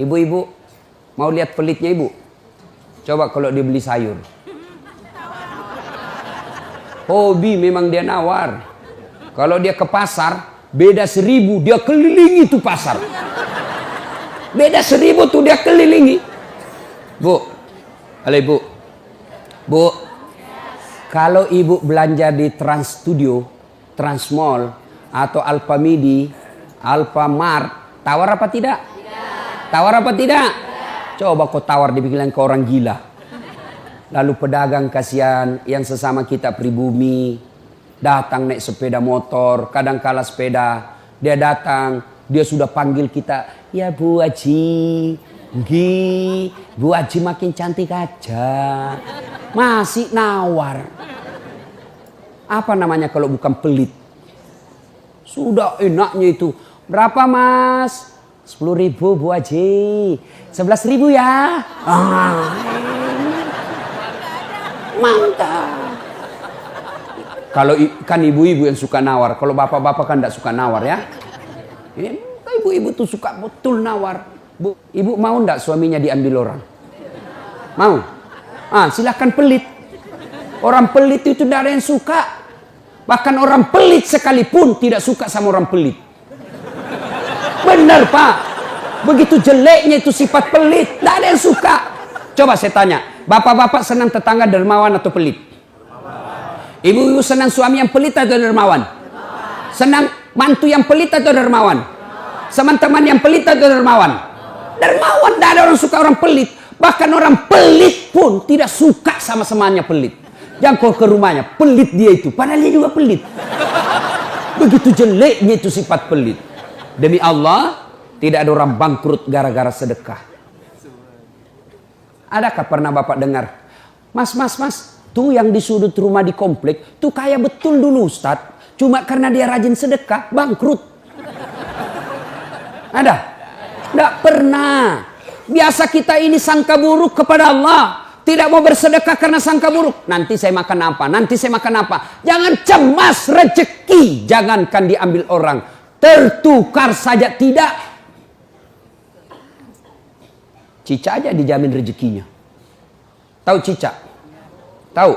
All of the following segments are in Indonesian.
Ibu-ibu, mau lihat pelitnya ibu? Coba kalau dia beli sayur. Hobi memang dia nawar. Kalau dia ke pasar, beda 1000, dia kelilingi tuh pasar. Beda 1000 tuh dia kelilingi. Bu, halo ibu. Bu, kalau ibu belanja di Trans Studio, Trans Mall, atau Alfamidi, Alfamart, tawar apa tidak? Tawar apa tidak? Coba kau tawar dibilang ke orang gila. Lalu pedagang kasihan yang sesama kita pribumi datang naik sepeda motor, kadang kala sepeda, dia datang, dia sudah panggil kita, ya Bu Haji, Bu Haji makin cantik aja, masih nawar. Apa namanya kalau bukan pelit? Sudah enaknya itu, berapa Mas? 10.000 Bu Haji, 11.000 ya. Mantap. Kalau kan ibu-ibu yang suka nawar, kalau bapak-bapak kan tidak suka nawar ya. Ibu-ibu tuh suka betul nawar. Bu, ibu mau tidak suaminya diambil orang? Mau? Silakan pelit. Orang pelit itu tidak ada yang suka. Bahkan orang pelit sekalipun tidak suka sama orang pelit. Benar Pak. Begitu jeleknya itu sifat pelit, tidak ada yang suka. Coba saya tanya, bapak-bapak senang tetangga dermawan atau pelit? Ibu-ibu senang suami yang pelit atau dermawan? Senang mantu yang pelit atau dermawan? Teman-teman yang pelit atau dermawan? Dermawan, tidak ada orang suka orang pelit. Bahkan orang pelit pun tidak suka sama semuanya pelit. Jangan kau ke rumahnya, pelit dia itu. Padahal dia juga pelit. Begitu jeleknya itu sifat pelit. Demi Allah, tidak ada orang bangkrut gara-gara sedekah. Adakah pernah bapak dengar? Mas, tuh yang di sudut rumah di komplek, tuh kaya betul dulu Ustadz. Cuma karena dia rajin sedekah, bangkrut. Ada? Tidak pernah. Biasa kita ini sangka buruk kepada Allah. Tidak mau bersedekah karena sangka buruk. Nanti saya makan apa? Nanti saya makan apa? Jangan cemas rezeki. Jangankan diambil orang. Tertukar saja tidak. Cicak aja dijamin rezekinya. Tahu cicak? Tahu?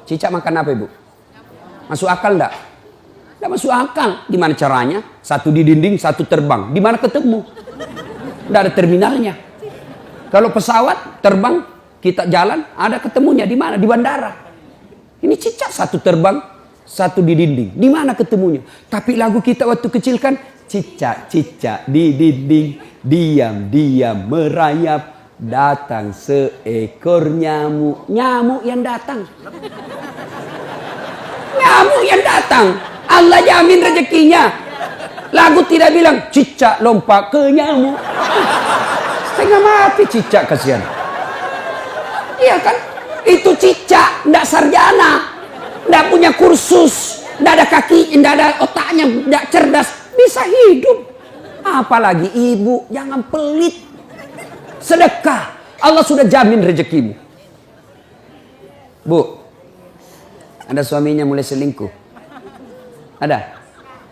Cicak makan apa ibu? Masuk akal enggak? Enggak masuk akal. Gimana caranya? Satu di dinding, satu terbang. Di mana ketemu? Enggak ada terminalnya. Kalau pesawat terbang, kita jalan, ada ketemunya di mana? Di bandara. Ini cicak satu terbang, satu di dinding. Di mana ketemunya? Tapi lagu kita waktu kecil kan, cicak-cicak di dinding, diam-diam merayap. Datang seekor nyamuk. Nyamuk yang datang. Nyamuk yang datang. Allah jamin rezekinya. Lagu tidak bilang cicak lompat ke nyamuk. Setengah mati cicak, kasihan. Iya kan? Itu cicak, tidak sarjana, tidak punya kursus, tidak ada kaki, tidak ada otaknya, tidak cerdas, bisa hidup. Apalagi ibu, jangan pelit. Sedekah, Allah sudah jamin rezekimu. Bu, ada suaminya mulai selingkuh? Ada?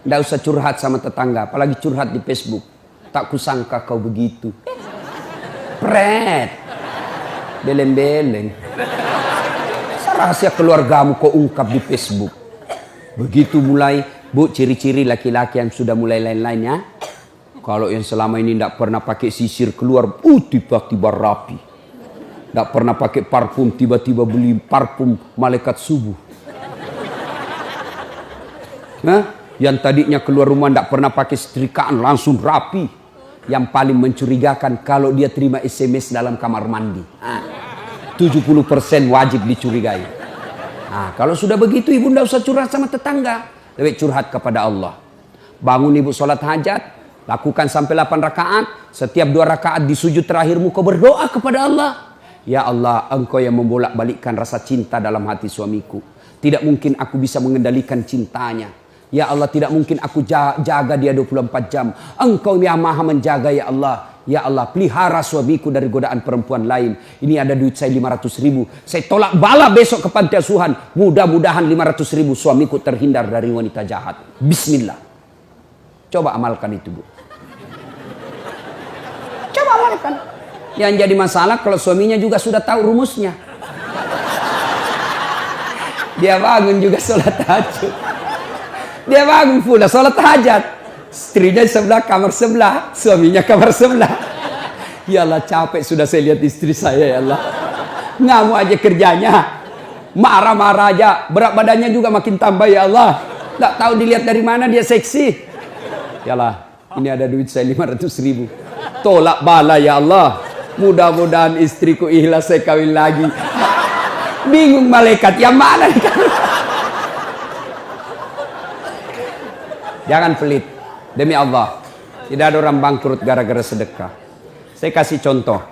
Tidak usah curhat sama tetangga, apalagi curhat di Facebook. Tak kusangka kau begitu. Pret, beleng-beleng. Rahasia keluargamu kau ungkap di Facebook. Begitu mulai, bu, ciri-ciri laki-laki yang sudah mulai lain-lainnya. Kalau yang selama ini tidak pernah pakai sisir keluar, tiba-tiba rapi. Tidak pernah pakai parfum, tiba-tiba beli parfum malaikat subuh. Yang tadinya keluar rumah tidak pernah pakai setrikaan, langsung rapi. Yang paling mencurigakan kalau dia terima SMS dalam kamar mandi. 70% wajib dicurigai. Kalau sudah begitu ibu tidak usah curhat sama tetangga. Lebih curhat kepada Allah. Bangun ibu sholat hajat. Lakukan sampai 8 rakaat. Setiap 2 rakaat di sujud terakhirmu kau berdoa kepada Allah. Ya Allah, engkau yang membolak-balikkan rasa cinta dalam hati suamiku. Tidak mungkin aku bisa mengendalikan cintanya. Ya Allah, tidak mungkin aku jaga dia 24 jam. Engkau yang maha menjaga ya Allah. Ya Allah, pelihara suamiku dari godaan perempuan lain. Ini ada duit saya 500.000. Saya tolak bala besok ke panti asuhan. Mudah-mudahan 500.000 suamiku terhindar dari wanita jahat. Bismillah. Coba amalkan itu, Bu. Coba amalkan. Yang jadi masalah kalau suaminya juga sudah tahu rumusnya. Dia bangun juga sholat tahajud. Dia bangun pula sholat hajat. Istrinya sebelah, kamar sebelah. Suaminya kamar sebelah. Ya Allah, capek sudah saya lihat istri saya, ya Allah. Ngamuk aja kerjanya. Marah-marah aja. Berat badannya juga makin tambah, ya Allah. Nggak tahu dilihat dari mana dia seksi. Ya Allah, ini ada duit saya 500.000. Tolak bala, ya Allah. Mudah-mudahan istriku ikhlas saya kawin lagi. Bingung malaikat, yang mana nih? Jangan pelit. Demi Allah, tidak ada orang bangkrut gara-gara sedekah. Saya kasih contoh.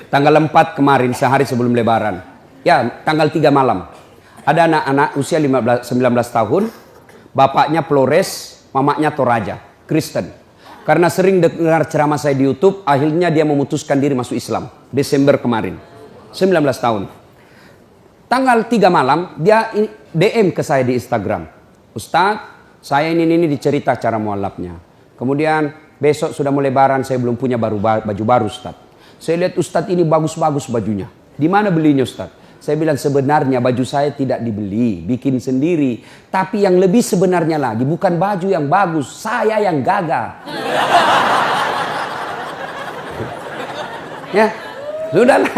Tanggal 4 kemarin, sehari sebelum lebaran. Ya, tanggal 3 malam. Ada anak-anak usia 19 tahun. Bapaknya Flores, mamanya Toraja, Kristen. Karena sering dengar ceramah saya di YouTube, akhirnya dia memutuskan diri masuk Islam. Desember kemarin. 19 tahun. Tanggal 3 malam, dia DM ke saya di Instagram. Ustadz, saya ini dicerita cara mualafnya. Kemudian besok sudah mau lebaran, saya belum punya baju baru Ustadz. Saya lihat Ustadz ini bagus-bagus bajunya. Di mana belinya Ustadz? Saya bilang sebenarnya baju saya tidak dibeli, bikin sendiri. Tapi yang lebih sebenarnya lagi, bukan baju yang bagus, saya yang gagal. Ya, sudahlah.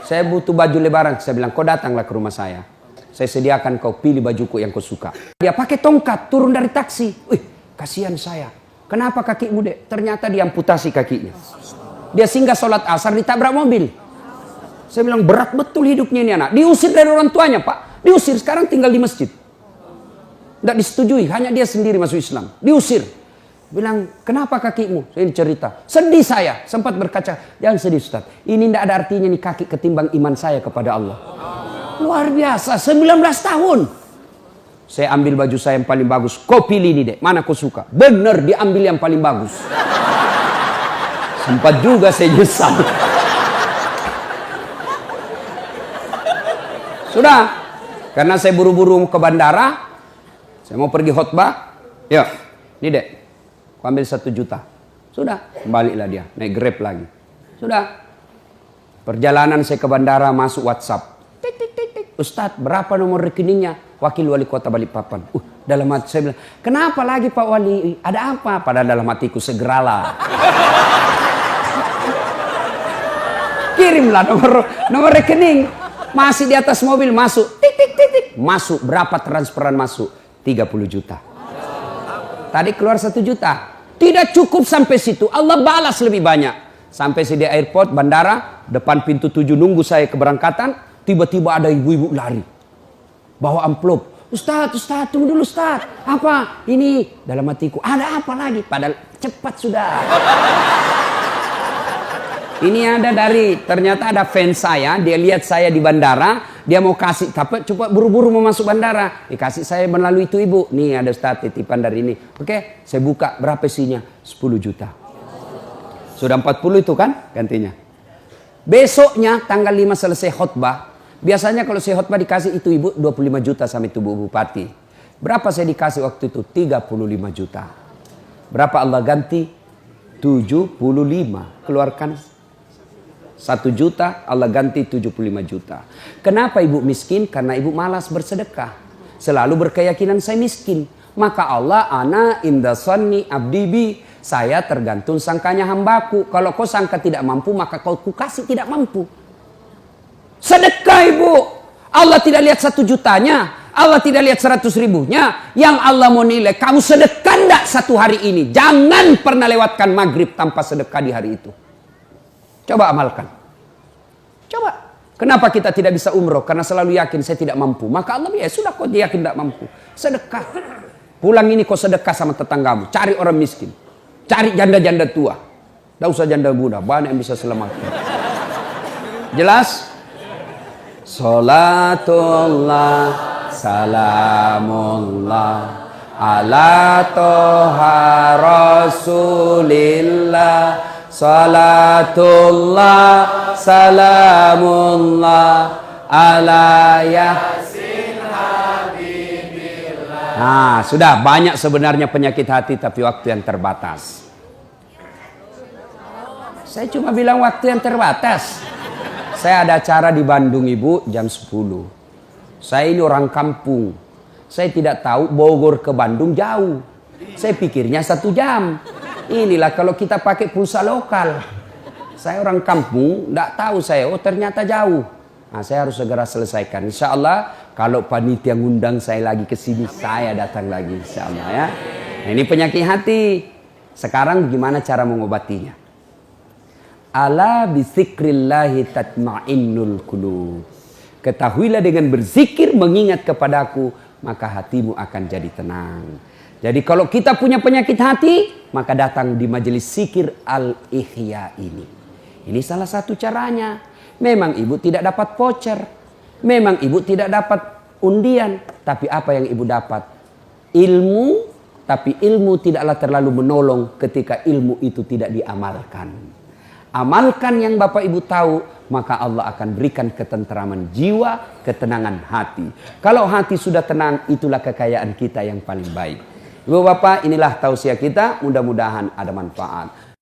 Saya butuh baju lebaran. Saya bilang, kau datanglah ke rumah saya. Saya sediakan kau pilih bajuku yang kau suka. Dia pakai tongkat turun dari taksi. Wih, kasihan saya. Kenapa kakimu, Dek? Ternyata diamputasi kakinya. Dia singgah sholat asar ditabrak mobil. Saya bilang berat betul hidupnya ini anak. Diusir dari orang tuanya, Pak. Diusir, sekarang tinggal di masjid. Tidak disetujui, hanya dia sendiri masuk Islam. Diusir. Bilang, kenapa kakimu? Saya cerita. Sedih saya. Sempat berkaca. Jangan sedih Ustaz. Ini tidak ada artinya nih kaki ketimbang iman saya kepada Allah. Luar biasa, 19 tahun. Saya ambil baju saya yang paling bagus. Kau pilih ini, Dek. Mana kau suka? Bener, diambil yang paling bagus. Sempat juga saya nyesal. Sudah. Karena saya buru-buru ke bandara. Saya mau pergi khotbah. Ya, ini Dek. Kau ambil 1 juta. Sudah. Baliklah dia. Naik Grab lagi. Sudah. Perjalanan saya ke bandara masuk WhatsApp. Ustadz, berapa nomor rekeningnya? Wakil Wali Kota Balikpapan. Dalam hati saya bilang, kenapa lagi Pak Wali? Ada apa? Padahal dalam hatiku, segeralah. Kirimlah nomor rekening. Masih di atas mobil, masuk. Tik, tik, tik, tik. Masuk, berapa transferan masuk? 30 juta. Tadi keluar 1 juta. Tidak cukup sampai situ. Allah balas lebih banyak. Sampai di airport, bandara, depan pintu 7 nunggu saya keberangkatan. Tiba-tiba ada ibu-ibu lari. Bawa amplop. Ustadz, tunggu dulu Ustadz. Apa? Ini dalam hatiku. Ada apa lagi? Padahal cepat sudah. Ini ada ternyata ada fans saya. Dia lihat saya di bandara. Dia mau kasih. Tapi coba buru-buru mau masuk bandara. Dikasih saya melalui itu ibu. Nih ada Ustadz titipan dari ini. Oke, saya buka. Berapa isinya? 10 juta. Sudah 40 itu kan gantinya. Besoknya tanggal 5 selesai khutbah. Biasanya kalau saya khutbah dikasih itu ibu 25 juta sama itu bu bupati. Berapa saya dikasih waktu itu? 35 juta. Berapa Allah ganti? 75. Keluarkan 1 juta, Allah ganti 75 juta. Kenapa ibu miskin? Karena ibu malas bersedekah. Selalu berkeyakinan saya miskin. Maka Allah, ana inda sanni abdibi. Saya tergantung sangkanya hambaku. Kalau kau sangka tidak mampu, maka kau kukasih tidak mampu. Sedekah ibu. Allah tidak lihat 1 jutanya. Allah tidak lihat 100 ribunya. Yang Allah mau nilai, kamu sedekah enggak 1 hari ini. Jangan pernah lewatkan maghrib tanpa sedekah di hari itu. Coba amalkan. Coba. Kenapa kita tidak bisa umroh? Karena selalu yakin saya tidak mampu. Maka Allah ya sudah kau yakin tidak mampu. Sedekah. Pulang ini kau sedekah sama tetanggamu. Cari orang miskin. Cari janda-janda tua. Tidak usah janda muda. Banyak yang bisa selamatkan. Jelas? Salatullah salamullah ala toha rasulillah. Salatullah salamullah ala yasin habibillah. Nah sudah banyak sebenarnya penyakit hati tapi waktu yang terbatas. Saya cuma bilang waktu yang terbatas. Saya ada acara di Bandung Ibu jam 10. Saya ini orang kampung. Saya tidak tahu Bogor ke Bandung jauh. Saya pikirnya 1 jam. Inilah kalau kita pakai pulsa lokal. Saya orang kampung, tidak tahu saya. Oh ternyata jauh. Nah, saya harus segera selesaikan. Insya Allah kalau panitia ngundang saya lagi ke sini, saya datang lagi. Insya Allah ya. Nah, ini penyakit hati. Sekarang gimana cara mengobatinya? Ala bizikrillahi tatma'innul qulub. Ketahuilah dengan berzikir mengingat kepadaku, maka hatimu akan jadi tenang. Jadi kalau kita punya penyakit hati, maka datang di majelis zikir Al-Ihya ini. Ini salah satu caranya. Memang ibu tidak dapat voucher. Memang ibu tidak dapat undian. Tapi apa yang ibu dapat? Ilmu. Tapi ilmu tidaklah terlalu menolong ketika ilmu itu tidak diamalkan. Amalkan yang Bapak Ibu tahu, maka Allah akan berikan ketenteraman jiwa, ketenangan hati. Kalau hati sudah tenang, itulah kekayaan kita yang paling baik. Ibu Bapak, inilah tausiah kita, mudah-mudahan ada manfaat.